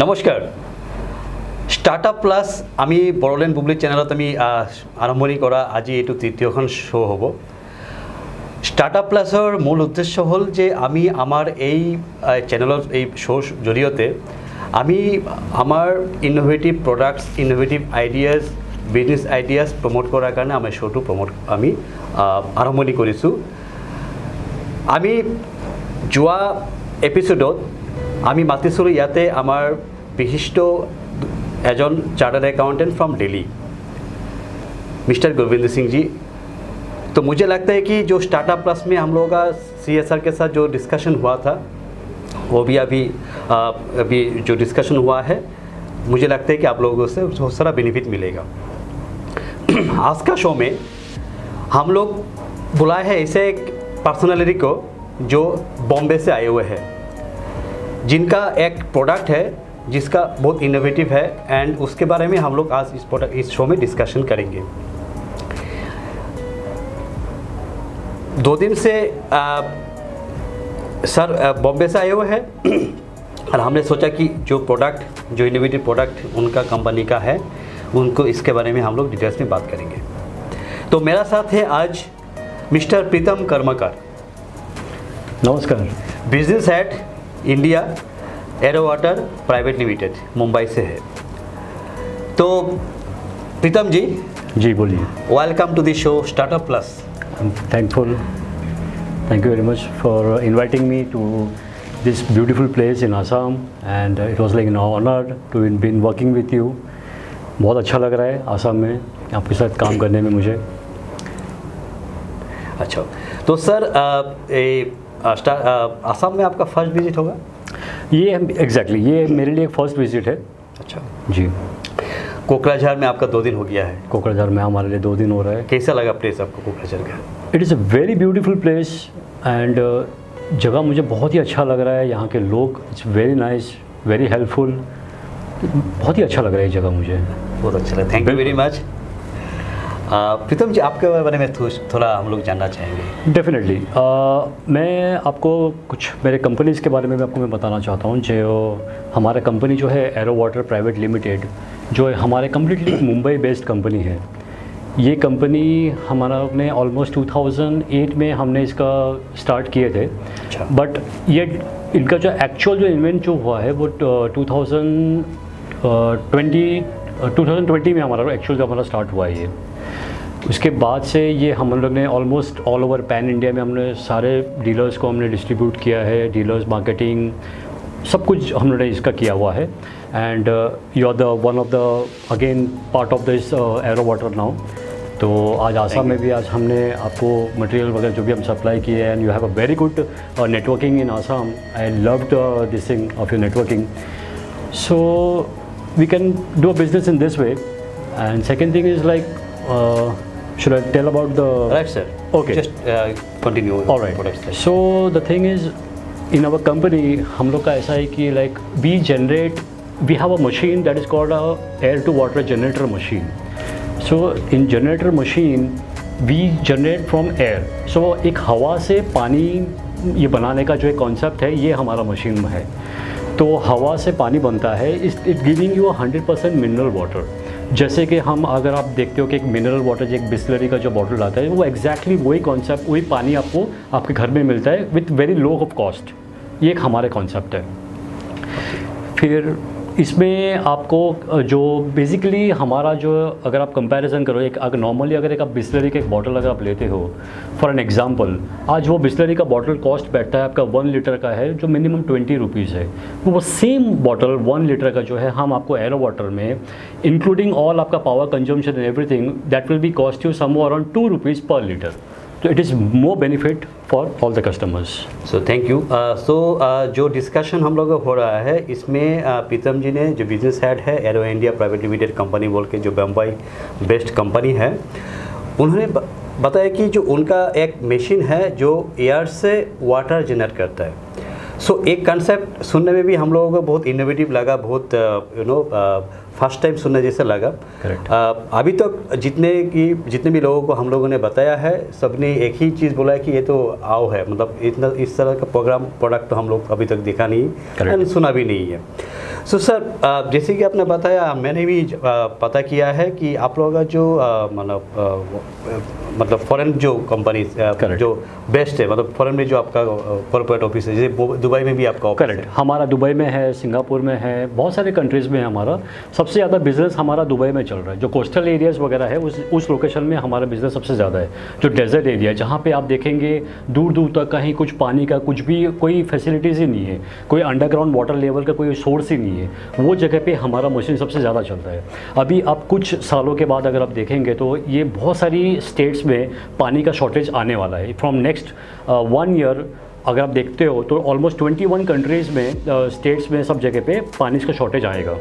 নমস্কাৰ startup plus আমি বড়োলেণ্ড বুবলি চেনেলত আমি আৰম্ভণি কৰা আজি এইটো তৃতীয়খন শ্ব' হ'ব। ষ্টাৰ্টআপ প্লাছৰ মূল উদ্দেশ্য হ'ল যে আমি আমাৰ এই চেনেলৰ এই শ্ব'ৰ জৰিয়তে আমি আমাৰ innovative products innovative ideas business ideas promote কৰাৰ কাৰণে আমাৰ শ্ব'টো আমি আৰম্ভণি কৰিছোঁ। আমি যোৱা এপিছ'ডত আমি মাতিছিলোঁ ইয়াতে আমাৰ विशिष्ट एजन chartered accountant from Delhi mister Govind Singh ji. तो मुझे लगता है कि जो स्टार्टअप प्लस में हम लोगों का CSR के साथ जो डिस्कशन हुआ था वो भी अभी जो डिस्कशन हुआ है मुझे लगता है कि आप लोगों से बहुत सारा बेनिफिट मिलेगा। आज का शो में हम लोग बुलाए हैं ऐसे एक पर्सनालिटी को जो बॉम्बे से आए हुए हैं, जिनका एक प्रोडक्ट है जिसका बहुत इनोवेटिव है एंड उसके बारे में हम लोग आज इस शो में डिस्कशन करेंगे। 2 दिन से सर बॉम्बे से आए हुए हैं और हमने सोचा कि जो प्रोडक्ट जो इनोवेटिव प्रोडक्ट उनका कंपनी का है उनको इसके बारे में हम लोग डिटेल्स में बात करेंगे। तो मेरा साथ है आज मिस्टर प्रीतम कर्मकर। नमस्कार। Business head India Aero Water private limited Mumbai से है। तो प्रीतम जी बोलिए। Welcome to the show startup plus. Thank you very much for inviting me to this beautiful place in Assam and it was like an honour to been working with you. बहुत अच्छा लग रहा है आसाम में आपके साथ काम करने में मुझे। अच्छा, तो सर आसाम में आपका फर्स्ट विजिट होगा? ये एग्जैक्टली ये मेरे लिए फर्स्ट विजिट है। अच्छा जी। कोकराझार में आपका 2 दिन हो गया है। कोकराझार में हमारे लिए 2 दिन हो रहा है। कैसा लगा प्लेस आपको कोकराझार का? It is a very beautiful place and जगह मुझे बहुत ही अच्छा लग रहा है। यहाँ के लोग it's very nice very helpful. बहुत ही अच्छा लग रहा है ये जगह मुझे। बहुत अच्छा लगा, thank you very much. Pritam जी आपके बारे में थोड़ा हम लोग जानना चाहेंगे। डेफिनेटली मैं आपको कुछ मेरे कंपनीज़ के बारे में मैं बताना चाहता हूँ। जो हमारा कंपनी जो है एरो वाटर प्राइवेट लिमिटेड जो है हमारे कम्प्लीटली मुंबई बेस्ड कंपनी है। ये कंपनी हमारा ने ऑलमोस्ट 2008 में हमने इसका स्टार्ट किए थे। अच्छा। बट ये इनका जो एक्चुअल जो इन्वेंट जो हुआ है वो 2020 में हमारा एक्चुअल जो हमारा स्टार्ट हुआ है ये। उसके बाद से ये हम लोग ने almost all over pan India में हमने सारे डीलर्स को हमने डिस्ट्रीब्यूट किया है। डीलर्स मार्केटिंग सब कुछ हमने इसका किया हुआ है and you are the one of the again part of this Aero Water now. तो आज आसाम में भी आज हमने आपको मटेरियल वगैरह जो भी हम सप्लाई किए हैं and you have a very good networking in Assam. I loved this thing of your networking. So we can do a business in this way and second thing is like should I tell about the right sir? Okay, just continue. All right. So the thing is in our company हम लोग का ऐसा है कि like we have a machine that is called a air to water generator machine. So in generator machine we generate from air. So एक हवा से पानी ये बनाने का जो एक कॉन्सेप्ट है ये हमारा मशीन में है। तो हवा से पानी बनता है। It giving you 100% mineral water. जैसे कि हम अगर आप देखते हो कि एक मिनरल वाटर एक बिस्लरी का जो बॉटल आता है वो एग्जैक्टली वही कॉन्सेप्ट वही पानी आपको आपके घर में मिलता है with very low of cost. ये एक हमारे कॉन्सेप्ट है। फिर इसमें आपको जो बेसिकली हमारा जो अगर आप कंपैरिजन करो एक अगर नॉर्मली अगर एक आप बिस्लरी का एक बॉटल अगर आप लेते हो फॉर एन एग्जांपल आज वो बिस्लरी का बॉटल कॉस्ट बैठता है आपका 1 लीटर का है जो मिनिमम 20 रुपीज़ है। वो सेम बॉटल 1 लीटर का जो है हम आपको एरो वाटर में इंक्लूडिंग ऑल आपका power consumption and everything that will be cost you somewhere around 2 rupees पर लीटर। तो it is more benefit for all the customers. So thank you. जो डिस्कशन हम लोग हो रहा है इसमें प्रीतम जी ने जो बिजनेस हेड है arrow India private limited company बोल के जो बम्बई बेस्ड कंपनी है उन्होंने बताया कि जो उनका एक मशीन है जो एयर से वाटर जनरेट करता है। सो एक कंसेप्ट सुनने में भी हम लोगों को बहुत इनोवेटिव लगा, बहुत फर्स्ट टाइम सुनने जैसा लगा। अभी तक जितने भी लोगों को हम लोगों ने बताया है सबने एक ही चीज़ बोला है कि ये तो आओ है, मतलब इतना इस तरह का प्रोडक्ट तो हम लोग अभी तक देखा नहीं एंड सुना भी नहीं है। सो सर जैसे कि आपने बताया, मैंने भी पता किया है कि आप लोगों का जो मतलब फॉरेन जो कंपनी जो बेस्ट है, मतलब फॉरेन में जो आपका कॉर्पोरेट ऑफिस है, जैसे दुबई में भी आपका ऑफिस करेक्ट, है। हमारा दुबई में है, सिंगापुर में है, बहुत सारे कंट्रीज़ में है हमारा। सबसे ज़्यादा बिजनेस हमारा दुबई में चल रहा है। जो कोस्टल एरियाज़ वगैरह है उस लोकेशन में हमारा बिजनेस सबसे ज़्यादा है। जो डेजर्ट एरिया है, जहाँ पे आप देखेंगे दूर दूर तक कहीं कुछ पानी का कुछ भी कोई फैसिलिटीज़ ही नहीं है, कोई अंडरग्राउंड वाटर लेवल का कोई सोर्स ही नहीं है, वो जगह पे हमारा मशीन सबसे ज़्यादा चलता है। अभी आप कुछ सालों के बाद अगर आप देखेंगे तो ये बहुत सारी स्टेट्स में पानी का शॉर्टेज आने वाला है। फ्रॉम नेक्स्ट 1 ईयर अगर आप देखते हो तो ऑलमोस्ट 21 कंट्रीज़ में स्टेट्स में सब जगह पे पानी का शॉर्टेज आएगा।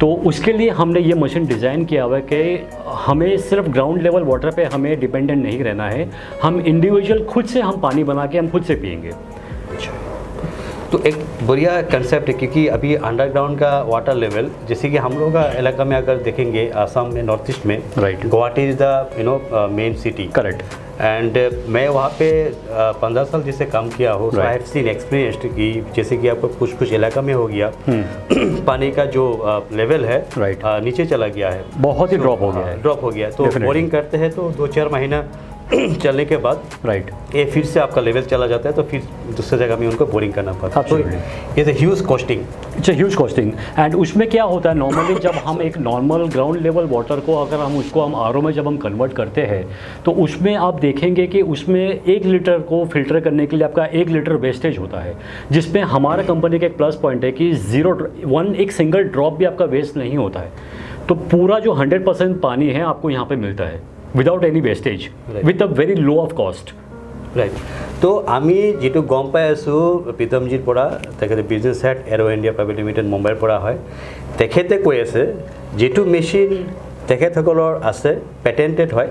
तो उसके लिए हमने ये मशीन डिज़ाइन किया हुआ है कि हमें सिर्फ ग्राउंड लेवल वाटर पे हमें डिपेंडेंट नहीं रहना है, हम इंडिविजुअल खुद से हम पानी बना के हम खुद से पिएंगे। तो एक बढ़िया कंसेप्ट है, क्योंकि अभी अंडरग्राउंड का वाटर लेवल, जैसे कि हम लोगों का इलाका में अगर देखेंगे, आसाम में, नॉर्थ ईस्ट में, right, Guwahati is the main city. Correct. And मैं वहाँ पे 15 साल जिससे काम किया हो, सो आई हैव सीन एक्सपीरियंस्ड कि जैसे कि आपको कुछ इलाका में हो गया पानी का जो लेवल है नीचे चला गया है, बहुत ही ड्रॉप हो गया है। ड्रॉप हो गया, तो बोरिंग करते हैं तो 2-4 महीना चलने के बाद राइट ये फिर से आपका लेवल चला जाता है, तो फिर दूसरी जगह में उनको बोरिंग करना पड़ता है। तो ये huge costing, it's huge costing. And उसमें क्या होता है, नॉर्मली जब हम एक नॉर्मल ग्राउंड लेवल वाटर को अगर हम उसको हम आरओ में जब हम कन्वर्ट करते हैं तो उसमें आप देखेंगे कि उसमें 1 लीटर को फिल्टर करने के लिए आपका 1 लीटर वेस्टेज होता है, जिसमें हमारा कंपनी का एक प्लस पॉइंट है कि एक सिंगल ड्रॉप भी आपका वेस्ट नहीं होता है। तो पूरा जो 100% पानी है आपको यहाँ पे मिलता है without any wastage, with a very low of cost. Right. तो আমি যেটো গম পাই আছোঁ প্ৰীতমজিৰ পৰা, তেখেতে বিজনেছ হেড এৰো ইণ্ডিয়া প্ৰাইভেট লিমিটেড মুম্বাইৰ পৰা হয়, তেখেতে কৈ আছে যিটো মেচিন তেখেতসকলৰ আছে পেটেণ্টেড হয়,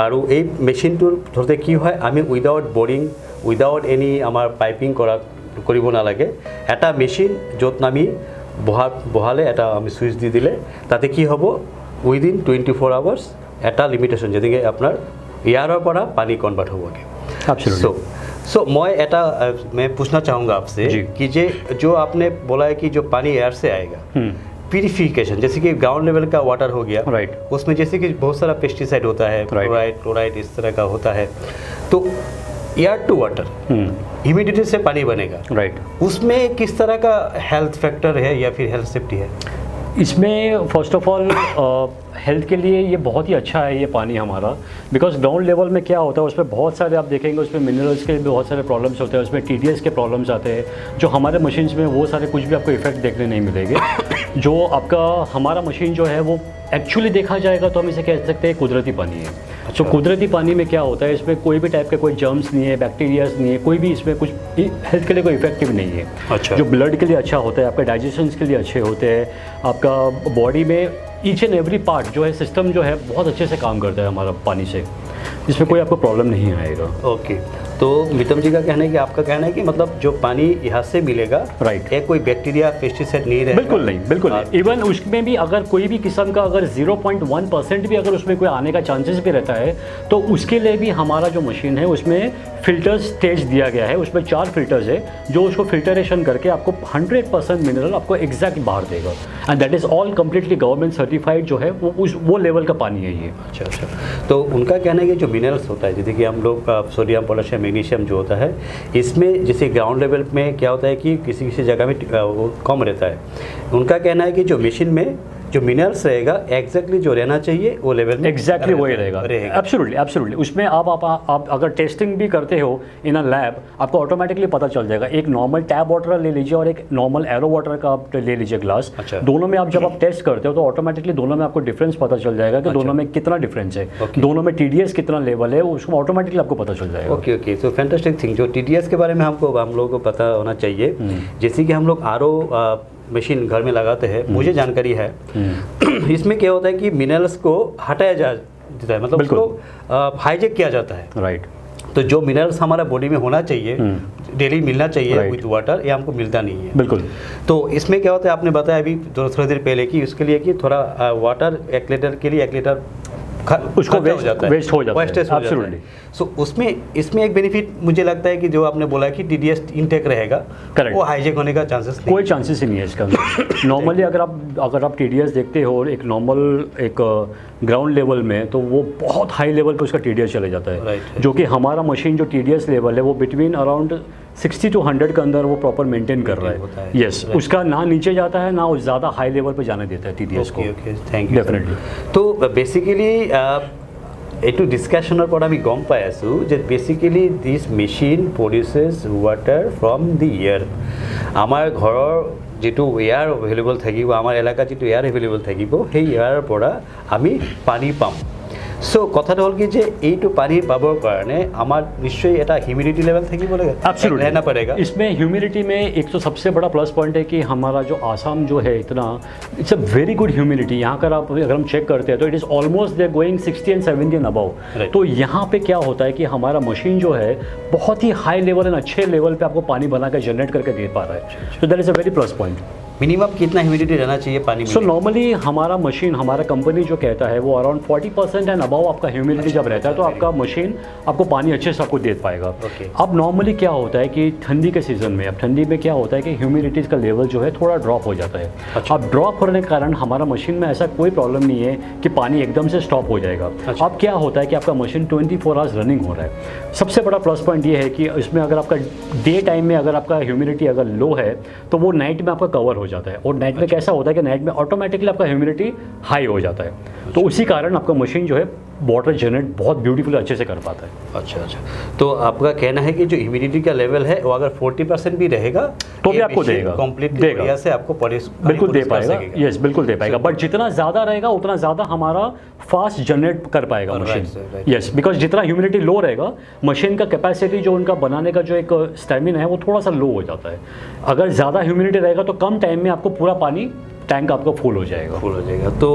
আৰু এই মেচিনটোৰ ধৰতে কি হয়, আমি উইদাউট বৰিং উইদাউট এনি আমাৰ পাইপিং কৰিব নালাগে, এটা মেচিন য'ত আমি বহালে এটা আমি সুইচ দি দিলে তাতে কি হ'ব, উইদিন 24 আৱাৰ্ছ এটা লিমিটেশ্যন, যেনেকৈ আপোনাৰ ইয়াৰৰ পৰা পানী কনভাৰ্ট হ'বগৈ। सो मैं पूछना चाहूँगा आपसे कि जो आपने बोला है कि जो पानी एयर से आएगा, प्यूरिफिकेशन, जैसे कि ग्राउंड लेवल का वाटर हो गया, राइट, उसमें जैसे कि बहुत सारा पेस्टिसाइड होता है, क्लोराइड इस तरह का होता है, तो एयर टू वाटर ह्यूमिडिटी से पानी बनेगा, राइट, उसमें किस तरह का हेल्थ फैक्टर है या फिर हेल्थ सेफ्टी है? इसमें फर्स्ट ऑफ ऑल हेल्थ के लिए ये बहुत ही अच्छा है ये पानी हमारा, बिकॉज ग्राउंड लेवल में क्या होता है उसमें बहुत सारे आप देखेंगे उसमें मिनरल्स के भी बहुत सारे प्रॉब्लम्स होते हैं, उसमें TDS के प्रॉब्लम्स आते हैं, जो हमारे मशीन्स में वो सारे कुछ भी आपको इफेक्ट देखने नहीं मिलेंगे। जो आपका हमारा मशीन जो है वो एक्चुअली देखा जाएगा तो हम इसे कह सकते हैं कुदरती पानी है। तो कुदरती पानी में क्या होता है, इसमें कोई भी टाइप के कोई जर्म्स नहीं है, बैक्टीरियाज नहीं है, कोई भी इसमें कुछ हेल्थ के लिए कोई इफेक्टिव नहीं है। अच्छा। जो ब्लड के लिए अच्छा होता है, आपके डाइजेशन के लिए अच्छे होते हैं, आपका बॉडी में ईच एंड एवरी पार्ट जो है सिस्टम जो है बहुत अच्छे से काम करता है हमारा पानी से, इसमें कोई आपको प्रॉब्लम नहीं आएगा। ओके, तो मितम जी का कहना है कि आपका कहना है कि मतलब जो पानी यहाँ से मिलेगा, राइट, एक कोई बैक्टीरिया पेस्टिसाइड नहीं रहेगा? बिल्कुल नहीं, बिल्कुल नहीं। इवन उसमें भी अगर कोई भी किस्म का अगर 0.1% भी अगर उसमें कोई आने का चांसेस भी रहता है तो उसके लिए भी हमारा जो मशीन है उसमें फिल्टर स्टेज दिया गया है, उसमें 4 फिल्टर्स है जो उसको फिल्टरेशन करके आपको 100% मिनरल आपको एग्जैक्ट बाहर देगा, and that is all completely government certified जो है वो लेवल का पानी है ये। अच्छा, तो उनका कहना है कि जो मिनरल्स होता है, जैसे कि हम लोग का सोडियम, पोटेशियम, मैग्नीशियम जो होता है, इसमें जैसे ग्राउंड लेवल में क्या होता है कि किसी जगह में वो कम रहता है। उनका कहना है कि जो मशीन में जो मिनरल्स रहेगा एग्जैक्टली जो रहना चाहिए वो लेवल में एग्जैक्टली वही रहेगा। Absolutely, absolutely. उसमें आप अगर टेस्टिंग भी करते हो इन अ लैब, आपको ऑटोमेटिकली पता चल जाएगा। एक नॉर्मल टैप वाटर ले लीजिए और एक नॉर्मल एरो वाटर का आप ले लीजिए ग्लास। अच्छा। दोनों में आप जब आप टेस्ट करते हो तो ऑटोमेटिकली दोनों में आपको डिफरेंस पता चल जाएगा कि दोनों में कितना डिफरेंस है, दोनों में TDS कितना लेवल है, उसको ऑटोमेटिकली आपको पता चल जाएगा। ओके, तो फैंटास्टिक थिंग। जो TDS के बारे में हम लोगों को पता होना चाहिए, जैसे कि हम लोग RO मशीन घर में लगाते हैं, मुझे जानकारी है इसमें क्या होता है कि मिनरल्स को हटाया जाता है, मतलब उसको हाईजेक किया जाता है, राइट। तो जो मिनरल्स हमारा बॉडी में होना चाहिए, डेली मिलना चाहिए विद वाटर, ये हमको मिलता नहीं है। बिल्कुल। तो इसमें क्या होता है, आपने बताया अभी थोड़ी देर पहले कि उसके लिए कि थोड़ा वाटर 1 लीटर के लिए 1 लीटर उसको waste हो जाता है, absolutely. सो उसमें इसमें एक बेनिफिट मुझे लगता है कि जो आपने बोला कि TDS इनटेक रहेगा, Correct. वो हाईजेक होने का चांसेस नहीं कोई चांसेस ही नहीं है इसका। नॉर्मली अगर आप TDS देखते हो एक नॉर्मल एक ग्राउंड लेवल में, तो वो बहुत हाई लेवल पे उसका TDS चले जाता है, Right. जो कि हमारा मशीन जो TDS लेवल है वो बिटवीन अराउंड 60 to 100 के अंदर वो प्रॉपर मेंटेन कर रहा होता है। है। Yes, Right. उसका ना नीचे जाता है ना वो ज़्यादा हाई लेवल पे जाने देता है TDS को। Okay thank you Definitely. তো বেসিক্যালি এইটো ডিছকাশ্যনৰ পৰা আমি গম পাই আছোঁ যে বেচিকেলি দিছ machine produces water from the air. আমাৰ ঘৰৰ যিটো এয়াৰ এভেইলেবল থাকিব, আমাৰ এলেকাত যিটো এয়াৰ এভেইলেবল থাকিব, সেই এয়াৰৰ পৰা আমি পানী পাম। সো কথাটো হ'ল কি যে এইটো পানী পাবৰ কাৰণে আমাৰ নিশ্চয় এটা হিউমিডিটি লেভেল থাকিব লাগে, Absolutely. रहना पड़ेगा। इसमें ह्यूमिडिटी में एक तो सबसे बड़ा प्लस पॉइंट है कि हमारा जो आसाम जो है इतना it's a very good humidity. यहाँ कर आप अगर हम चेक करते हैं तो it is almost they going 60 and 70 and above। Right. तो यहाँ पे क्या होता है कि हमारा मशीन जो है बहुत ही हाई लेवल एंड अच्छे लेवल पे आपको पानी बना कर जनरेट करके दे पा रहा है। तो that is a very plus point. Minimum कितना ह्यूमिडिटी रहना चाहिए पानी में? सो नॉर्मली हमारा मशीन हमारा कंपनी जो कहता है वो अराउंड 40% एंड अबव आपका ह्यूमिडिटी जब रहता है तो आपका मशीन आपको पानी अच्छे से आपको दे पाएगा। Okay. अब नॉर्मली क्या होता है कि ठंडी के सीज़न में, अब ठंडी में क्या होता है कि ह्यूमिडिटी का लेवल जो है थोड़ा ड्रॉप हो जाता है। अच्छा। अब ड्रॉप होने के कारण हमारा मशीन में ऐसा कोई प्रॉब्लम नहीं है कि पानी एकदम से स्टॉप हो जाएगा। अच्छा। अब क्या होता है कि आपका मशीन 24 आवर्स रनिंग हो रहा है। सबसे बड़ा प्लस पॉइंट ये है कि इसमें अगर आपका डे टाइम में अगर आपका ह्यूमिडिटी अगर लो है तो वो नाइट में आपका कवर हो जाता है, और नाइट में कैसा होता है कि नाइट में ऑटोमेटिकली आपका ह्यूमिडिटी हाई हो जाता है। तो उसी कारण आपका मशीन जो है वाटर जनरेट बहुत ब्यूटीफुली अच्छे से कर पाता है। अच्छा तो आपका कहना है कि जो ह्यूमिडिटी का लेवल है वो अगर 40% भी रहेगा तो भी आपको देगा, कंप्लीट देगा। बढ़िया से आपको बिल्कुल दे पाएगा। यस, बिल्कुल दे पाएगा, बट जितना ज़्यादा रहेगा उतना ज़्यादा हमारा फास्ट जनरेट कर पाएगा मशीन। right. यस, बिकॉज जितना ह्यूमिडिटी लो रहेगा मशीन का कैपेसिटी जो उनका बनाने का जो एक स्टेमिना है वो थोड़ा सा लो हो जाता है। अगर ज़्यादा ह्यूमिडिटी रहेगा तो कम टाइम में आपको पूरा पानी टैंक आपका फुल हो जाएगा। तो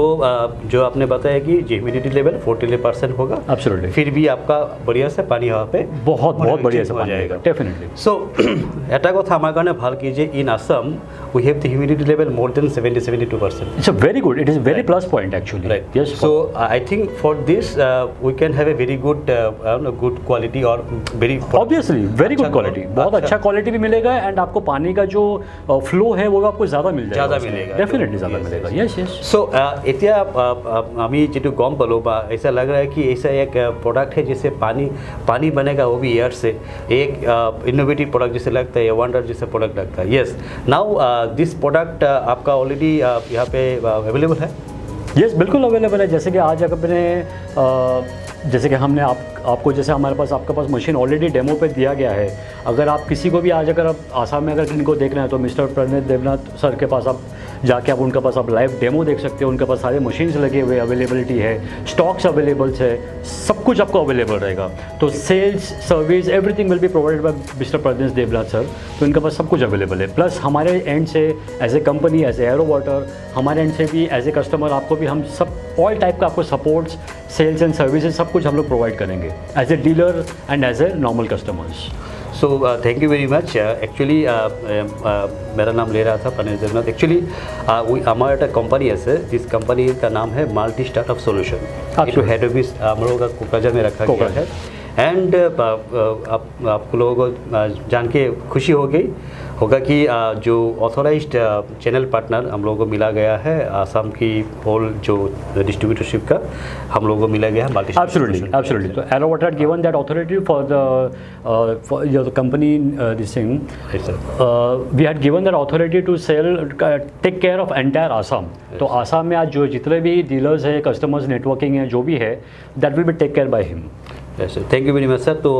जो आपने बताया कि ह्यूमिडिटी लेवल 40% होगा, एब्सोल्युटली, फिर भी आपका बढ़िया से पानी यहाँ पे बहुत बढ़िया से हो पानी जाएगा। डेफिनेटली। सो এটা কথা আমার কারণে ভাল কি যে in Assam we have the humidity level more than 70-72%। It's a very good, it is a very plus point actually. Right. Yes. So I think for this we can have a very good good quality or very Obviously very good quality, बहुत अच्छा quality भी मिलेगा and आपको पानी का जो flow है वो आपको ज़्यादा मिल जाएगा, ज़्यादा मिलेगा, डेफिनेटली ज़्यादा मिलेगा। Yes yes. सो এতিয়া আমি যেটো গম পালো বা ऐसा लग रहा है कि ऐसा एक प्रोडक्ट है जिससे पानी बनेगा वो भी एयर से, एक इनोवेटिव प्रोडक्ट जिसे लगता है वंडर जैसे प्रोडक्ट लगता है। यस, नाउ दिस प्रोडक्ट आपका ऑलरेडी यहाँ पे अवेलेबल है? यस, बिल्कुल अवेलेबल है। जैसे कि आज अगर मैंने जैसे कि हमने आपको जैसे हमारे पास आपके पास मशीन ऑलरेडी डेमो पे दिया गया है। अगर आप किसी को भी आज अगर आप आसाम में अगर इनको देखना है तो मिस्टर प्रणीत देवनाथ सर के पास आप जाके आप उनके पास आप लाइव डेमो देख सकते हो। उनके पास सारे मशीन्स लगे हुए, अवेलेबिलिटी है, स्टॉक्स अवेलेबल्स है, सब कुछ आपको अवेलेबल रहेगा। तो sales service everything will be provided by mister Praneet Devnath sir. तो इनके पास सब कुछ अवेलेबल है। प्लस हमारे एंड से as a company, as a aero water, हमारे एंड से भी एज ए कस्टमर आपको भी हम सब ऑल टाइप का आपको सपोर्ट्स, सेल्स एंड सर्विसेज सब कुछ हम लोग प्रोवाइड करेंगे as a dealer and as a normal customers. So thank you very much. Actually मेरा नाम ले रहा था प्रणीत देवनाथ। एक्चुअली हमारा एक कंपनी है जिस कंपनी का नाम है मल्टी स्टार्टअप सॉल्यूशन। ये हेड ऑफिस हम लोगों का कोकराझार में रखा गया है। एंड आप लोगों को जान के खुशी होगा कि जो ऑथोराइज्ड चैनल पार्टनर हम लोगों को मिला गया है आसाम की होल जो डिस्ट्रीब्यूटरशिप का हम लोगों को मिला गया है multi. Absolutely. So Arrow Water had given that authority for the company this thing. Right, sir. We had given that authority to sell, take care of entire Assam. तो आसाम में आज जो जितने भी डीलर्स है, कस्टमर्स नेटवर्किंग है, जो भी है, that will be take care by him. Yes, thank you very much sir. तो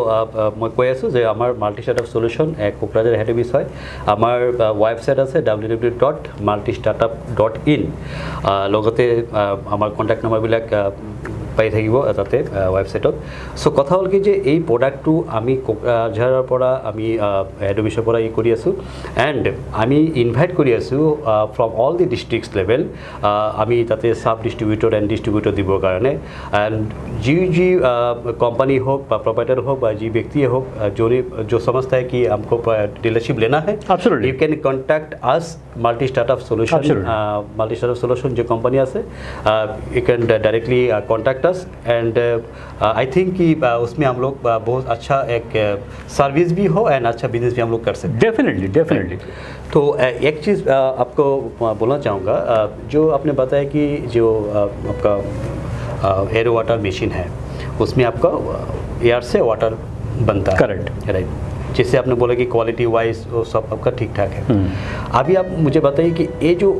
मैं কৈ আছোঁ যে আমাৰ multi startup solution Kokrajhar head office হয়। আমাৰ ৱেবছাইট আছে www.multistartup.in। লগতে আমাৰ কণ্টেক্ট নম্বৰবিলাক পাই থাকিব তাতে ৱেবছাইটত। চ' কথা হ'ল কি যে এই প্ৰডাক্টটো আমি কোকৰাঝাৰৰ পৰা আমি হেড অফিচৰ পৰা কৰি আছোঁ এণ্ড আমি ইনভাইট কৰি আছোঁ from all the districts level. আমি তাতে সাব ডিষ্ট্ৰিবিউটৰ এণ্ড ডিষ্ট্ৰিবিউটৰ দিবৰ কাৰণে एंड जी कंपनी हो प्रोवाइडर हो जी व्यक्ति हो जो समझता है कि हमको डीलरशिप लेना है, Absolutely. You can contact us multi startup solution. Multi startup solution जो कंपनी है you can directly contact touch and I think कि उसमें हम लोग बहुत अच्छा एक सर्विस भी हो एंड अच्छा बिजनेस भी हम लोग कर सकते डेफिनेटली डेफिनेटली। हैं। तो एक चीज़ आपको बोलना चाहूँगा, जो आपने बताया कि जो आपका एयर वाटर मशीन है उसमें आपका एयर से वाटर बनता है, करेक्ट, राइट। जैसे आपने बोला कि क्वालिटी वाइज वो सब आपका ठीक ठाक है। अभी आप मुझे बताइए कि ये जो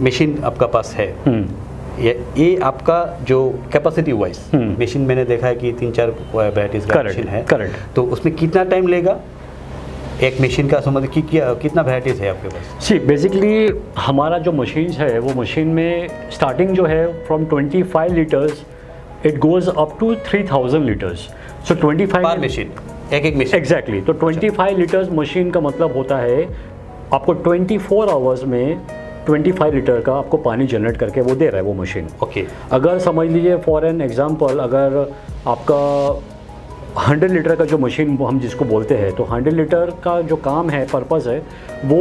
मशीन आपका पास है, ये आपका जो कैपेसिटी वाइज मशीन, मैंने देखा है कि 3-4 वैराइटीज़ का मशीन है, करेक्ट। तो उसमें कितना टाइम लेगा एक मशीन का, समझ कि कितना वैराइटीज़ है आपके पास? सी बेसिकली हमारा जो मशीन्स है वो मशीन में स्टार्टिंग जो है from 25 litres it goes up to 3000 litres. So 25 पर मशीन, एक मशीन। एग्जैक्टली। तो 25 लीटर्स मशीन का मतलब होता है आपको 24 आवर्स में 25 लीटर का आपको पानी जनरेट करके वो दे रहा है वो मशीन। ओके। अगर समझ लीजिए फॉर एन एग्जांपल, अगर आपका 100 लीटर का जो मशीन हम जिसको बोलते हैं, तो 100 लीटर का जो काम है, पर्पस है, वो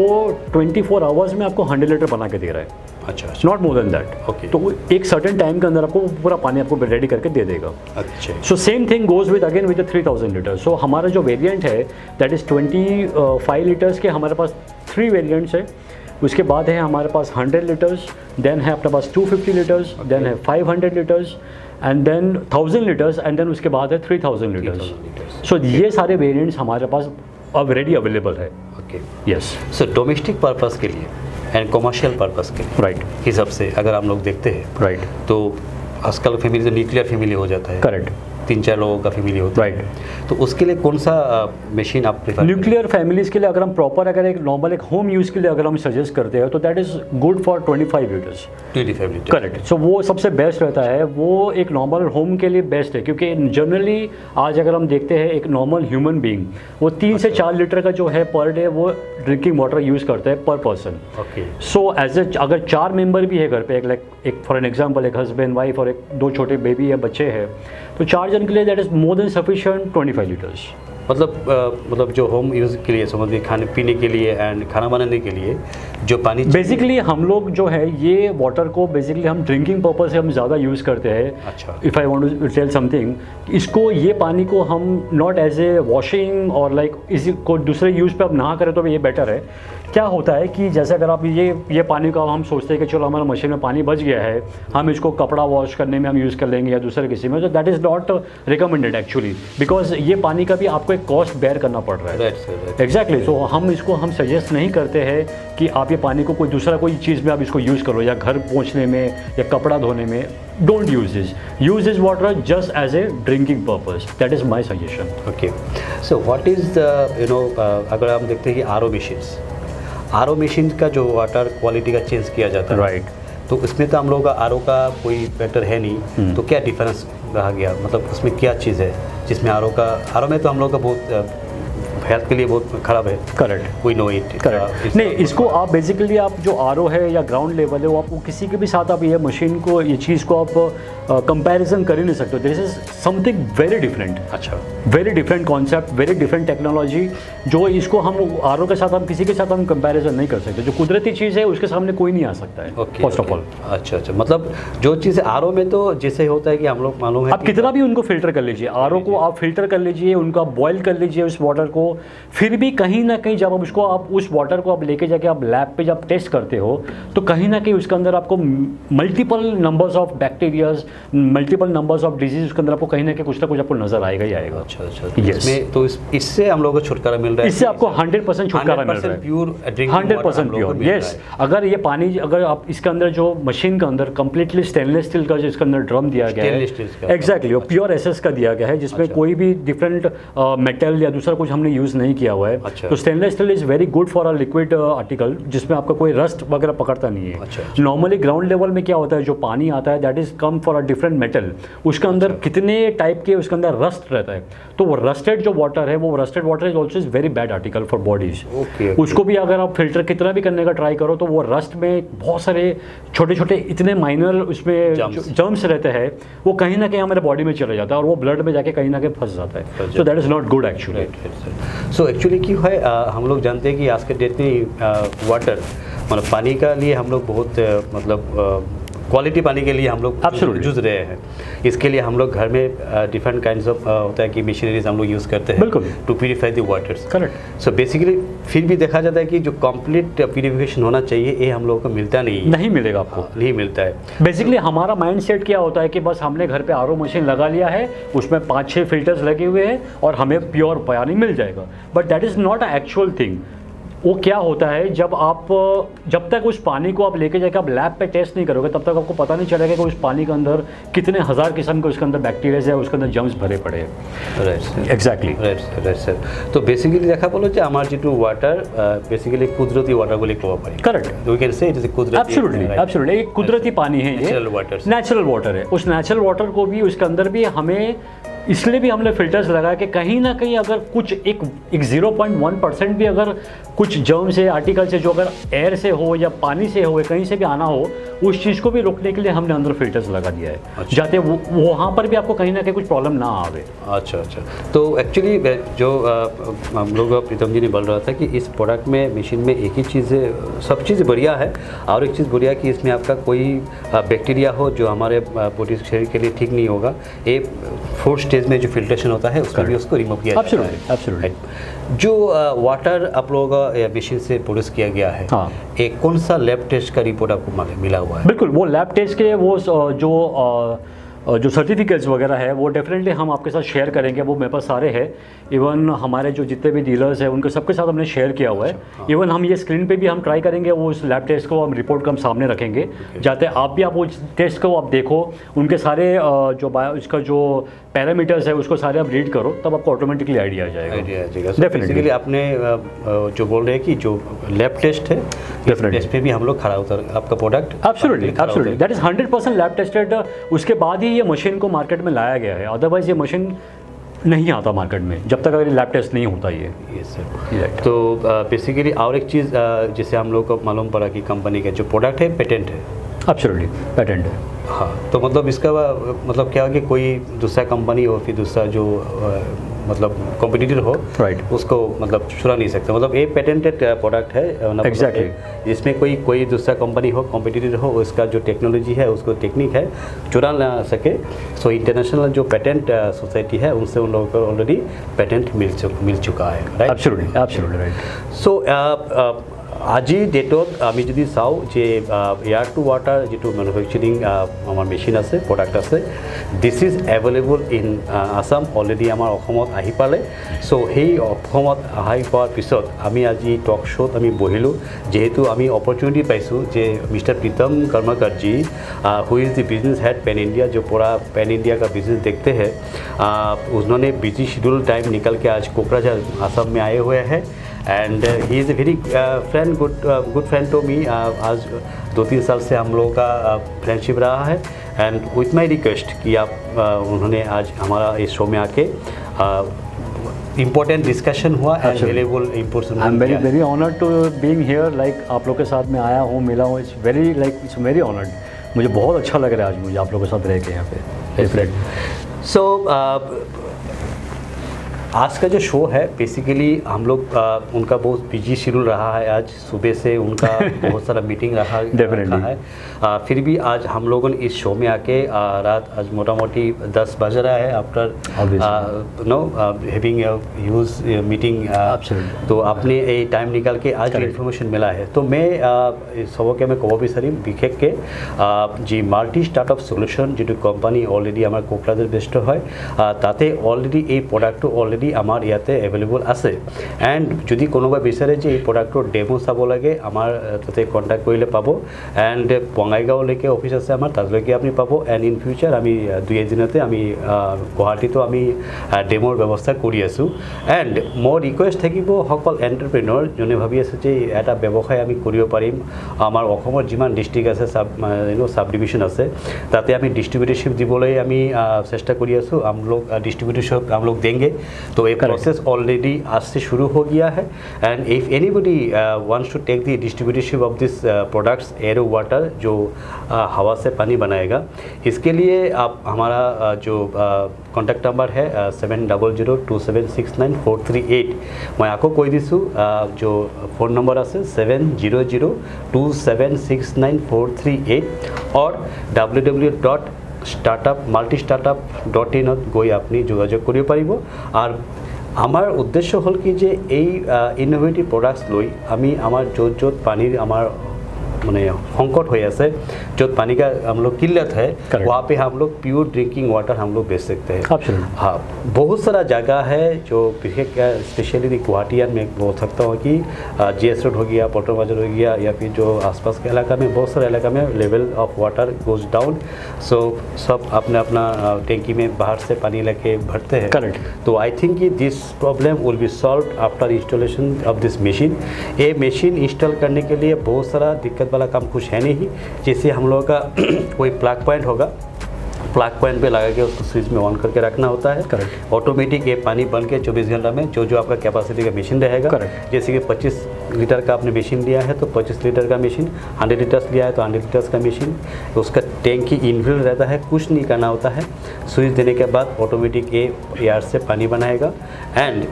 24 आवर्स में आपको 100 लीटर बना के दे रहा है। अच्छा, not more than that. Okay. तो वो एक सर्टेन टाइम के अंदर आपको पूरा पानी आपको रेडी करके दे देगा। अच्छा। So same thing goes with again with 3000 litre. So हमारा जो वेरिएंट है दैट इज़ 25 लीटर्स के हमारे पास 3 वेरिएंट्स है। उसके बाद है हमारे पास 100 लीटर्स, देन है अपने पास 250 लीटर्स, देन है 500 litres and then 1000 litres and then उसके बाद है 3000 लीटर्स। सो ये सारे वेरिएंट्स हमारे पास अब रेडी अवेलेबल है। ओके। यस। सो डोमेस्टिक पर्पस के लिए एंड कमर्शियल पर्पस के लिए, राइट, हिसाब से अगर हम लोग देखते हैं, राइट, तो आजकल फैमिली तो न्यूक्लियर फैमिली हो जाता है, करेक्ट, 3-4 लोगों का फैमिली होता है, राइट। तो उसके लिए कौन सा मशीन आप प्रेफर? न्यूक्लियर फैमिलीज़ के लिए अगर हम प्रॉपर अगर एक नॉर्मल एक होम यूज़ के लिए अगर हम सजेस्ट करते हैं तो that is good for 25 litres. 25 litre, correct. So वो सबसे बेस्ट रहता है, वो एक नॉर्मल होम के लिए बेस्ट है, क्योंकि जनरली आज अगर हम देखते हैं एक नॉर्मल ह्यूमन बीइंग वो 3 से 4 लीटर का जो है पर डे वो ड्रिंकिंग वाटर यूज़ करता है per person. Okay. So as a अगर 4 मेंबर भी है घर पे, एक फॉर एन एग्जांपल एक हस्बैंड वाइफ और एक 2 छोटे बेबी या बच्चे हैं, तो 4 जन के लिए that is more than sufficient 25 litres. मतलब जो होम यूज़ के लिए, समझिए खाने पीने के लिए एंड खाना बनाने के लिए जो पानी बेसिकली हम लोग जो है ये वाटर को बेसिकली हम ड्रिंकिंग पर्पस से हम ज़्यादा यूज़ करते हैं। अच्छा। If I want to tell something, इसको ये पानी को हम नॉट एज ए वॉशिंग और लाइक इसी को दूसरे यूज़ पे अब ना करें तो ये बेटर है। क्या होता है कि जैसे अगर आप ये पानी का हम सोचते हैं कि चलो हमारा मशीन में पानी बच गया है, हम इसको कपड़ा वॉश करने में हम यूज़ कर लेंगे या दूसरे किसी में, तो that is not recommended actually, because ये पानी का भी आपको एक कॉस्ट बेयर करना पड़ रहा है। एग्जैक्टली। सो हम इसको हम सजेस्ट नहीं करते हैं कि आप ये पानी को कोई चीज़ में आप इसको यूज़ करो, या घर पहुँचने में या कपड़ा धोने में। Don't use this water just as a drinking purpose. That is my suggestion. Okay. So what is the अगर हम देखते हैं कि आर ओ मशीन का जो वाटर क्वालिटी का चेंज किया जाता है, राइट, तो उसमें तो हम लोग का आर ओ का कोई फैक्टर है नहीं, तो क्या डिफरेंस रहा गया, मतलब उसमें क्या चीज़ है जिसमें आर ओ में तो हम लोग का बहुत हेल्थ के लिए बहुत खराब है। Correct, we know it. Correct. नहीं, इसको आप बेसिकली आप जो आर ओ है या ग्राउंड लेवल है वो आपको किसी के भी साथ आप ये मशीन को, ये चीज़ को आप कंपैरिजन कर ही नहीं सकते। This is something very different. अच्छा। Very different concept, very different technology, जो इसको हम आर ओ के साथ हम किसी के साथ हम कंपैरिजन नहीं कर सकते। जो कुदरती चीज़ है उसके सामने कोई नहीं आ सकता है। फर्स्ट ऑफ ऑल, अच्छा, मतलब जो चीज़ आर ओ में तो जैसे होता है कि हम लोग मालूम है आप कितना भी उनको फिल्टर कर लीजिए, आर ओ को आप फिल्टर कर लीजिए, उनको आप बॉयल कर लीजिए उस वाटर को, फिर भी कहीं ना कहीं जब आप उस वाटर को आप लेके जाके आप लैब पे जब टेस्ट करते हो तो कहीं ना कहीं उसके अंदर आपको multiple numbers of bacterias, multiple numbers of disease उसके अंदर आपको कहीं ना कुछ आपको नज़र आएगा ही आएगा। अच्छा। Yes. इसमें तो इससे हम लोग को छुटकारा मिल रहा है। इससे आपको 100% छुटकारा मिल रहा है। Pure 100% pure. यस। अगर ये पानी, अगर आप इसके अंदर जो मशीन के अंदर कंप्लीटली स्टेनलेस स्टील का जो इसके अंदर ड्रम दिया गया है, एग्जैक्टली, वो प्योर एसएस का दिया गया है, जिसमें कोई भी डिफरेंट मेटल या दूसरा कुछ हमने यूज़ नहीं किया हुआ है। तो stainless steel is very good for a liquid article, जिसमें आपका कोई रस्ट वगैरह पकड़ता नहीं है। नॉर्मली ग्राउंड लेवल में क्या होता है, जो पानी आता है that is come for a different metal, उसके अंदर कितने टाइप के उसके अंदर रस्ट रहता है, तो वो रस्टेड जो वाटर है, वो rusted water is also is very bad article for bodies. उसको भी अगर आप फिल्टर कितना भी करने का ट्राई करो तो वो रस्ट में बहुत सारे छोटे छोटे इतने माइनर उसमें जर्म्स रहते हैं, वो कहीं ना कहीं हमारे बॉडी में चले जाता है और वो ब्लड में जाके कहीं ना कहीं फंस जाता है। So that is not good actually. So actually क्यों है, हम लोग जानते हैं कि आज के डेट में वाटर मतलब पानी का लिए हम लोग बहुत मतलब क्वालिटी पानी के लिए हम लोग Absolutely. जूझ रहे हैं। इसके लिए हम लोग घर में डिफरेंट काइंड्स ऑफ होता है कि मशीनरीज हम लोग यूज़ करते हैं बिल्कुल। To purify the waters. Correct. So basically फिर भी देखा जाता है कि जो कंप्लीट प्यूरिफिकेशन होना चाहिए ये हम लोगों को मिलता नहीं है। नहीं मिलेगा आपको। नहीं मिलता है। बेसिकली हमारा माइंड सेट क्या होता है कि बस हमने घर पे आरओ मशीन लगा लिया है, उसमें 5-6 फिल्टर्स लगे हुए हैं और हमें प्योर पानी मिल जाएगा, but that is not a actual thing. वो क्या होता है, जब तक उस पानी को आप लेके जाके आप लैब पे टेस्ट नहीं करोगे तब तक आपको पता नहीं चलेगा कि उस पानी के अंदर कितने हज़ार किस्म के उसके अंदर बैक्टीरिया है, उसके अंदर जर्म्स भरे पड़े हैं। Right exactly. Right sir. तो बेसिकली দেখা বলো যে আমার যেটু ওয়াটার বেসিক্যালি কুদরতি ওয়াটার বলে কোয়া পাই। Correct. We can say it is कुदरती। एब्सोल्युटली एक कुदरती पानी है ये, नेचुरल वाटर। नेचुरल वाटर है। उस नेचुरल वाटर को भी उसके अंदर भी हमें इसलिए भी हमने फिल्टर्स लगाया कि कहीं ना कहीं अगर कुछ एक 0.1% भी अगर कुछ जर्म से आर्टिकल से जो अगर एयर से हो या पानी से हो या कहीं से भी आना हो, उस चीज़ को भी रोकने के लिए हमने अंदर फिल्टर्स लगा दिया है। अच्छा। जाते वहाँ पर भी आपको कहीं ना कहीं कुछ प्रॉब्लम ना आवे। अच्छा। तो एक्चुअली जो हम लोग प्रीतम जी ने बोल रहा था कि इस प्रोडक्ट में मशीन में एक ही चीज़ है, सब चीज़ बढ़िया है और एक चीज़ बढ़िया कि इसमें आपका कोई बैक्टीरिया हो जो हमारे बॉडी शरीर के लिए ठीक नहीं होगा, ये 4 स्टेज में जो फिल्ट्रेशन होता है उसको भी उसको रिमूव किया जाता है। एब्सोल्युटली। जो वाटर आप लोगों का मशीन से प्रोड्यूस किया गया है, हाँ। एक कौन सा लैब टेस्ट का रिपोर्ट आपको मिला हुआ है? बिल्कुल, वो लैब टेस्ट के वो जो सर्टिफिकेट्स वगैरह है वो डेफिनेटली हम आपके साथ शेयर करेंगे। वो मेरे पास सारे हैं, इवन हमारे जो जितने भी डीलर्स हैं उनके सबके साथ हमने शेयर किया हुआ है। इवन हम ये स्क्रीन पे भी हम ट्राई करेंगे, वो उस लैब टेस्ट को हम रिपोर्ट को हम सामने रखेंगे, जाते आप भी आप वो टेस्ट को आप देखो, उनके सारे इसका जो पैरामीटर्स है उसको सारे आप रीड करो, तब आपको ऑटोमेटिकली आइडिया आ जाएगा। डेफिनेटली। बेसिकली आपने जो बोल रहे हैं कि जो लैब टेस्ट है, टेस्ट पे भी हम लोग खड़ा उतर आपका product. Absolutely that is 100% lab tested. उसके बाद ही ये मशीन को मार्केट में लाया गया है, अदरवाइज ये मशीन नहीं आता मार्केट में जब तक अगर लैब टेस्ट नहीं होता ये। Yes sir. तो बेसिकली और एक चीज़ जिसे हम लोग को मालूम पड़ा कि कंपनी का जो प्रोडक्ट है पेटेंट है। एब्सोल्युटली पेटेंट है। हाँ, तो मतलब इसका मतलब क्या कि कोई दूसरा कंपनी हो फिर दूसरा जो मतलब कॉम्पिटिटर हो, राइट, उसको मतलब चुरा नहीं सकते। मतलब ये पेटेंटेड प्रोडक्ट है। एग्जैक्टली। इसमें कोई दूसरा कंपनी हो, कॉम्पिटिटर हो, उसका जो टेक्नोलॉजी है, उसको टेक्निक है, चुरा ना सके। सो इंटरनेशनल जो पेटेंट सोसाइटी है उनसे उन लोगों को ऑलरेडी पेटेंट मिल चुका है। राइट। Absolutely right. सो আজি ডেটত আমি যদি চাওঁ যে এয়াৰ টু ৱাটাৰ যিটো মেনুফেকচাৰিং আমাৰ মেচিন আছে, প্ৰডাক্ট আছে, this is available in Assam. Already আমাৰ অসমত আহি পালে। চ' সেই অসমত আহি পোৱাৰ পিছত আমি আজি টক শ্ব'ত আমি বহিলোঁ, যিহেতু আমি অপৰচুনিটি পাইছোঁ যে mister Pritam Karmakar ji who is the business head pan India, जो पूरा पैन इंडिया का बिजनेस देखते हैं, उन्होंने बिजी शेड्यूल टाइम निकल के आज कोकराझार आसाम में आए हुए हैं। And he is a very good friend to me. आज 2-3 साल से हम लोगों का फ्रेंडशिप रहा है। एंड विथ माई रिक्वेस्ट कि आप उन्होंने आज हमारा इस शो में आके इम्पोर्टेंट डिस्कशन हुआ and variable important. I am very honoured to being here. Like आप लोग के साथ में आया हूँ, मिला हूँ, इट्स वेरी ऑनर्ड। मुझे बहुत अच्छा लग रहा है आज मुझे आप लोगों के साथ रह के यहाँ पे फ्रेंड। सो आज का जो शो है बेसिकली हम लोग उनका बहुत बिजी शेड्यूल रहा है। आज सुबह से उनका बहुत सारा मीटिंग रहा है। फिर भी आज हम लोगों ने इस शो में आके रात आज मोटा मोटी 10 बज रहा है after know having huge meeting. तो आपने ये टाइम निकाल के आज इन्फॉर्मेशन मिला है। तो मैं सबके मैं कब विचारिम विशेषके जी माल्टी स्टार्टअप सल्यूशन जी कोम्पानी अलरेडी आमार कोकराझार बेस्ट है, ताते अलरेडी ये प्रोडक्ट अलरेडी आमार इयाते एवेलेबल आछे। एंड जदि कोनोबा बिचारे जे ये प्रोडक्टर डेमो चाब लागे आमार ताते कन्टेक्ट करिले पाबो। एंड बङाइगाँवলৈকে অফিস আছে আমার, তালৈকে আপনি পাবো। এণ্ড ইন ফিউচাৰ আমি 2 দিনতে আমি গুৱাহাটীতো আমি ডেমোৰ ব্যৱস্থা কৰি আছোঁ। এণ্ড মোৰ ৰিকুৱেষ্ট থাকিব সকল এণ্টাৰপ্ৰেনৰ যোনে ভাবি আছে যে এটা ব্যৱসায় আমি কৰিব পাৰিম, আমাৰ অসমৰ যিমান ডিষ্ট্ৰিক্ট আছে সাব ডিভিজন আছে তাতে আমি ডিস্ট্রিবিউটরশিপ দিবলৈ আমি চেষ্টা কৰি আছোঁ। हम लोग डिस्ट्रीब्यूटरशिप हम लोग देंगे। तो ये प्रोसेस ऑलरेडी आज से शुरू हो गया है। And if anybody wants to take the distributorship of this products aero water जो हवा से पानी बनाएगा, इसके लिए आप हमारा जो कॉन्टैक्ट नंबर है 7002769438 मैं आपको कोई दिसू जो फोन नंबर আছে 7002769438 और www.multistartup.in গৈ আপনি যোগাযোগ কৰিব পাৰিব। আৰু আমাৰ উদ্দেশ্য হ'ল কি যে এই ইনোভেটিভ প্ৰডাক্টছ লৈ আমি আমাৰ য'ত পানীৰ আমাৰ মানে संकट हो আছে जो पानी का हम लोग किल्लत है वहाँ पे हम लोग प्योर ड्रिंकिंग वाटर हम लोग बेच सकते हैं। हाँ, बहुत सारा जगह है जो स्पेशली गुवाहाटी में बोल सकता हूँ कि GS रोड हो गया, पटन बाजार हो गया, या फिर जो आसपास के इलाका में बहुत सारे इलाका में level of water goes down. So सब अपना अपना टैंकी में बाहर से पानी लेके भरते हैं। तो आई थिंक कि this problem will be solve after installation of this machine. ये मशीन इंस्टॉल करने के लिए बहुत सारा दिक्कत वाला काम कुछ है नहीं। जैसे हम लोगों का कोई प्लग पॉइंट होगा, प्लग पॉइंट पे लगा के उसको स्विच में ऑन करके रखना होता है। ऑटोमेटिक ये पानी बन के 24 घंटा में जो आपका कैपेसिटी का मशीन रहेगा। जैसे कि 25 लीटर का आपने मशीन लिया है तो 25 लीटर का मशीन, 100 लीटर्स लिया है तो 100 लीटर्स का मशीन, उसका टैंक की इनबिल्ट रहता है, कुछ नहीं करना होता है। स्विच देने के बाद ऑटोमेटिक ये एयर से पानी बनाएगा एंड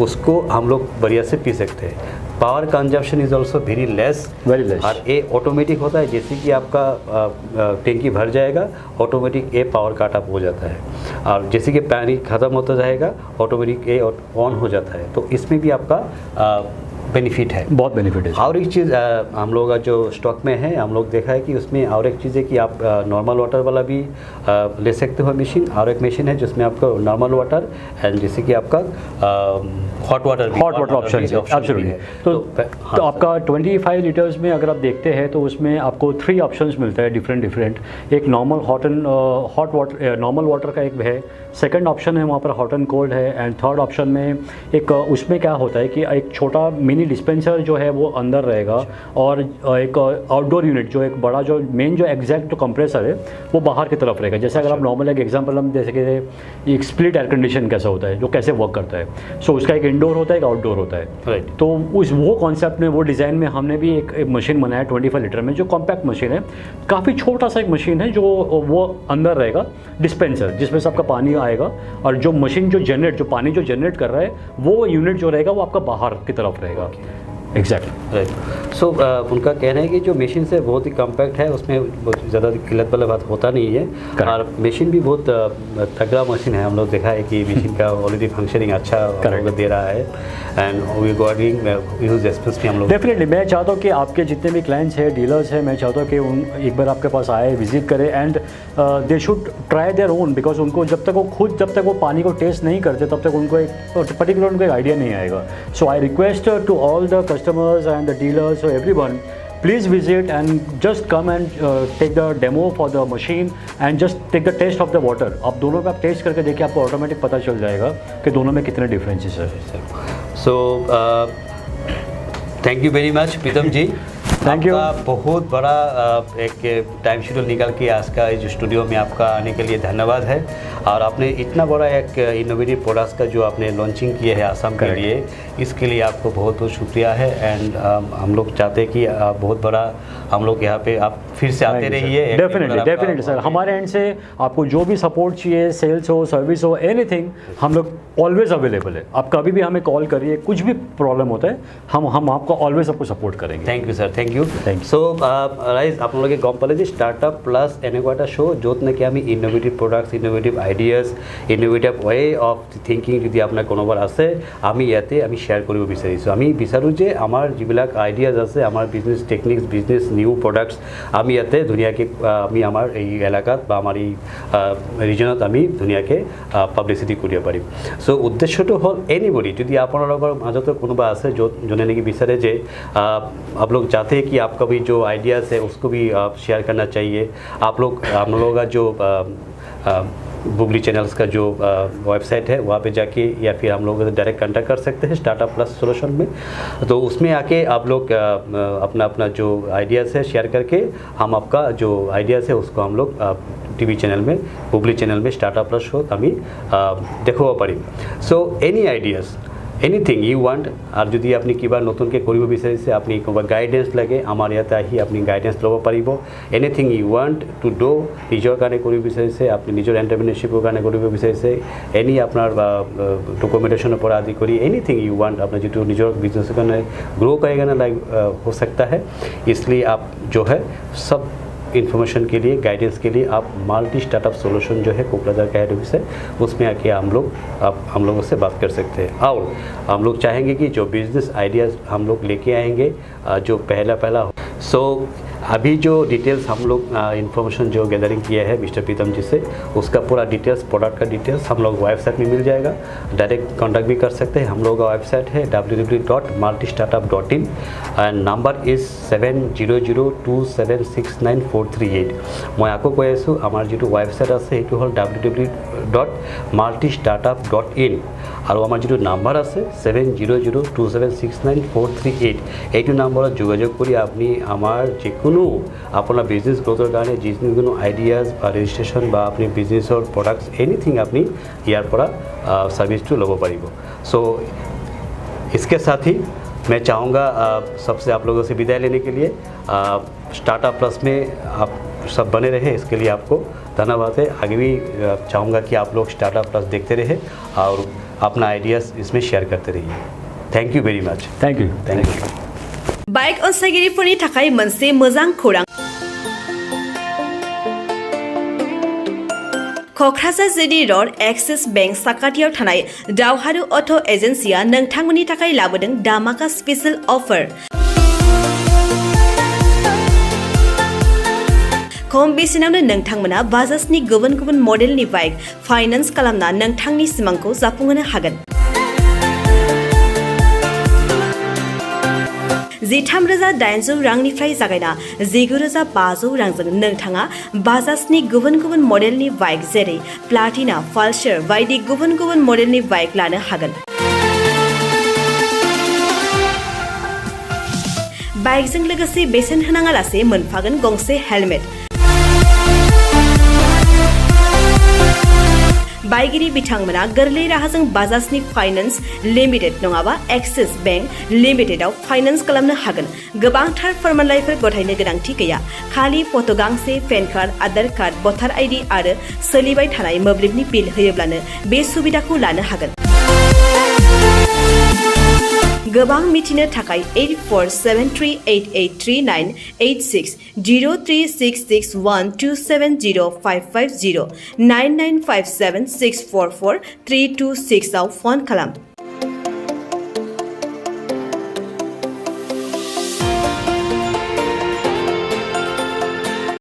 उसको हम लोग बढ़िया से पी सकते हैं। Power consumption is also very less और ये ऑटोमेटिक होता है। जैसे कि आपका टैंकी भर जाएगा ऑटोमेटिक ये पावर कट ऑफ हो जाता है और जैसे कि पानी ख़त्म होता जाएगा ऑटोमेटिक ये ऑन हो जाता है। तो इसमें भी आपका बेनिफिट है, बहुत बेनिफिट है। और एक चीज़ हम लोग का जो स्टॉक में है हम लोग देखा है कि उसमें और एक चीज़ है कि आप नॉर्मल वाटर वाला भी ले सकते हो मशीन, और एक मशीन है जिसमें आपको नॉर्मल वाटर एंड जैसे कि आपका हॉट वाटर ऑप्शन है। तो आपका 25 लीटर्स में अगर आप देखते हैं तो उसमें आपको 3 ऑप्शंस मिलते हैं डिफरेंट। एक normal hot water normal water का एक है, सेकंड ऑप्शन है वहाँ पर हॉट एंड कोल्ड है, एंड थर्ड ऑप्शन में एक उसमें क्या होता है कि एक छोटा मिनी डिस्पेंसर जो है वो अंदर रहेगा और एक आउटडोर यूनिट जो एक बड़ा जो मेन जो एग्जैक्ट जो कंप्रेसर है वो बाहर की तरफ रहेगा। जैसे अगर आप नॉर्मल एक एग्जांपल हम जैसे कि एक स्प्लिट एयर कंडीशन कैसा होता है जो कैसे वर्क करता है, सो उसका एक इंडोर होता है एक आउटडोर होता है। तो उस वो कॉन्सेप्ट में वो डिज़ाइन में हमने भी एक मशीन बनाया 25 लीटर में जो कॉम्पैक्ट मशीन है, काफ़ी छोटा सा एक मशीन है जो वो अंदर रहेगा डिस्पेंसर जिसमें से आपका पानी आएगा और जो मशीन जो पानी जो जनरेट कर रहा है वो यूनिट जो रहेगा वो आपका बाहर की तरफ रहेगा। Exactly right. सो उनका कहना है कि जो मशीन से बहुत ही कम्पैक्ट है उसमें ज़्यादा किल्लत वाला बात होता नहीं है और मशीन भी बहुत तगड़ा मशीन है। हम लोग देखा है कि मशीन का ऑलरेडी फंक्शनिंग अच्छा दे रहा है and we getting use expense भी हम लोग डेफिनेटली। मैं चाहता हूँ कि आपके जितने भी क्लाइंट्स हैं डीलर्स हैं मैं चाहता हूँ कि एक बार आपके पास आए विजिट करें and they should try their own, because उनको जब तक वो पानी को टेस्ट नहीं करते तब तक उनको एक पर्टिकुलर उनको एक आइडिया नहीं आएगा। So I request to all the customers and the dealers, so everyone, please visit and just come and take the demo for the machine and just take the taste of the water. आप दोनों पे आप test करके देखिए, आपको automatic पता चल जाएगा कि दोनों में कितने डिफरेंसेस है। So thank you very much Pritam ji, thank you. बहुत बड़ा एक टाइम शेड्यूल निकाल के आज का इस स्टूडियो में आपका आने के लिए धन्यवाद है और आपने इतना बड़ा एक इनोवेटिव प्रोडक्ट्स का जो आपने लॉन्चिंग किया है आसाम के लिए, इसके लिए आपको बहुत बहुत शुक्रिया है। एंड हम लोग चाहते हैं कि बहुत बड़ा हम लोग यहाँ पे आप फिर से आते रहिए। डेफिनेटली सर, हमारे एंड से आपको जो भी सपोर्ट चाहिए, सेल्स हो सर्विस हो एनीथिंग, हम लोग ऑलवेज अवेलेबल है। आप कभी भी हमें कॉल करिए, कुछ भी प्रॉब्लम होता है हम आपको ऑलवेज आपको सपोर्ट करेंगे। Thank you sir, thank you. So राइज आपलोगे गम पाले যে স্টার্টআপ প্লাস এনেকুৱা এটা শ্ব' য'ত নেকি আমি innovative products, innovative ideas, innovative way of thinking যদি আপোনাৰ কোনোবাৰ আছে আমি ইয়াতে আমি শ্বেয়াৰ কৰিব বিচাৰিছোঁ। আমি বিচাৰোঁ যে আমাৰ যিবিলাক আইডিয়াজ আছে, আমাৰ business techniques, business new products আমি ইয়াতে ধুনীয়াকৈ আমি আমাৰ এই এলেকাত বা আমাৰ এই ৰিজনত আমি ধুনীয়াকৈ পাব্লিচিটি কৰিব পাৰিম। চ' উদ্দেশ্যটো হ'ল এনিবডি যদি আপোনালোকৰ মাজতে কোনোবা আছে যোনে নেকি বিচাৰে যে आप लोग चाहते हैं कि आपका भी जो आइडियाज़ है उसको भी आप शेयर करना चाहिए, आप लोग हम लोगों का जो बुगली चैनल्स का जो वेबसाइट है वहाँ पे जाके या फिर हम लोग डायरेक्ट कांटेक्ट कर सकते हैं स्टार्टअप प्लस सोल्यूशन में। तो उसमें आके आप लोग अपना अपना जो आइडियाज़ है शेयर करके हम आपका जो आइडियाज़ है उसको हम लोग टीवी चैनल में बुगली चैनल में स्टार्टअप प्लस शो আমি দেখুৱাব পাৰিম। So any ideas anything you want আৰু যদি আপুনি কিবা নতুনকৈ কৰিব বিচাৰিছে, আপুনি কিবা গাইডেন্স লাগে আমাৰ ইয়াতে আহি আপুনি গাইডেন্স ল'ব পাৰিব। Anything you want to do নিজৰ কাৰণে কৰিব বিচাৰিছে, আপুনি নিজৰ এণ্টাৰপ্ৰিনাৰশ্বিপৰ কাৰণে কৰিব বিচাৰিছে, এনি আপোনাৰ ডকুমেণ্টেশ্যনৰ পৰা আদি কৰি এনিথিং ইউ ৱান্ট আপোনাৰ যিটো নিজৰ বিজনেছৰ কাৰণে গ্रो करेगा ना लाइक हो सकता है। इसलिए आप जो है सब इन्फॉर्मेशन के लिए, गाइडेंस के लिए आप मल्टी स्टार्टअप सॉल्यूशन जो है कोकराझार का हेड ऑफिस है उसमें आके हम लोगों से बात कर सकते हैं। और हम लोग चाहेंगे कि जो बिजनेस आइडियाज़ हम लोग लेके आएंगे जो पहला अभी जो डिटेल्स हम लोग इन्फॉर्मेशन जो गैदरिंग किया है मिस्टर प्रीतम जी से, उसका पूरा डिटेल्स, प्रोडक्ट का डिटेल्स हम लोग वेबसाइट में मिल जाएगा। डायरेक्ट कांटेक्ट भी कर सकते हैं। हम लोग का वेबसाइट है www.multistartup.in एंड नंबर इज 7002769438। मैं आपको কৈ আছোঁ আমাৰ যিটো ৱেবছাইট আছে সেইটো হ'ল www.multistartup.in আৰু আমাৰ যিটো নাম্বাৰ আছে 7002769438। এইটো নাম্বাৰত যোগাযোগ কৰি আপুনি আমাৰ যিকোনো আপোনাৰ বিজনেছ গ্ৰোথৰ কাৰণে যিকোনো আইডিয়াজ বা ৰেজিষ্ট্ৰেশ্যন বা আপুনি বিজনেছৰ প্ৰডাক্টছ এনিথিং আপুনি ইয়াৰ পৰা सर्विस ল'ব পাৰিব। सो इसके साथ ही मैं चाहूँगा सबसे आप लोगों से विदाई लेने के लिए। स्टार्टअप प्लस में आप सब बने रहे, इसके लिए आपको धन्यवाद है। आगे भी चाहूँगा कि आप लोग स्टार्टअप प्लस देखते रहे और अपना आइडियाज़ इसमें शेयर करते रहिए। Thank you very much. Thank you. बाइक अनसायगिरिफोरनि थाखाय मोनसे मोजां खौरां। क'क्राझार जिडी रड एक्सिस बेंक साखाथियाव थानाय दावहारु अट' एजेन्सिया नोंथांमोननि थाखाय लाबोदों दामाका स्पेशल अफार। खम बेसेनावनो नोंथांमोना बाजाजनि गुबुन गुबुन मडेलनि बाइक फाइनान्स खालामना नोंथांनि सिमांखौ जाफुंहोनो हागोन। 13,800 रांनिफ्राय जागायना 19,500 रांजों नोंथाङा बाजाजनि गुबुन गुबुन मडेलनि बाइक जेरै प्लाटिना, पालसार बायदि गुबुन गुबुन मडेलनि बाइक लानो हागोन। बाइकजों लोगोसे बेसेन होनाङालासे मोनफागोन गंसे हेलमेट। बाइगिरि बिथांमोना गोरलै राहाजों बाजाजनि फाइनान्स लिमिटेड नङाबा एक्सिस बेंक लिमिटेडआव फाइनान्स खालामनो हागोन। गोबांथार फोरमानलाइफोर गथायनो गोनांथि गैया। खालि फट' गांसे, पेन कार्ड, आधार कार्ड, भटार आइडि आरो सोलिबाय थानाय मोब्लिबनि बिल होयोब्लानो बे सुबिदाखौ लानो हागोन। गोबां मिथिनो थाखाय 8473883986 03661270550 9957644326 आव फन खालाम।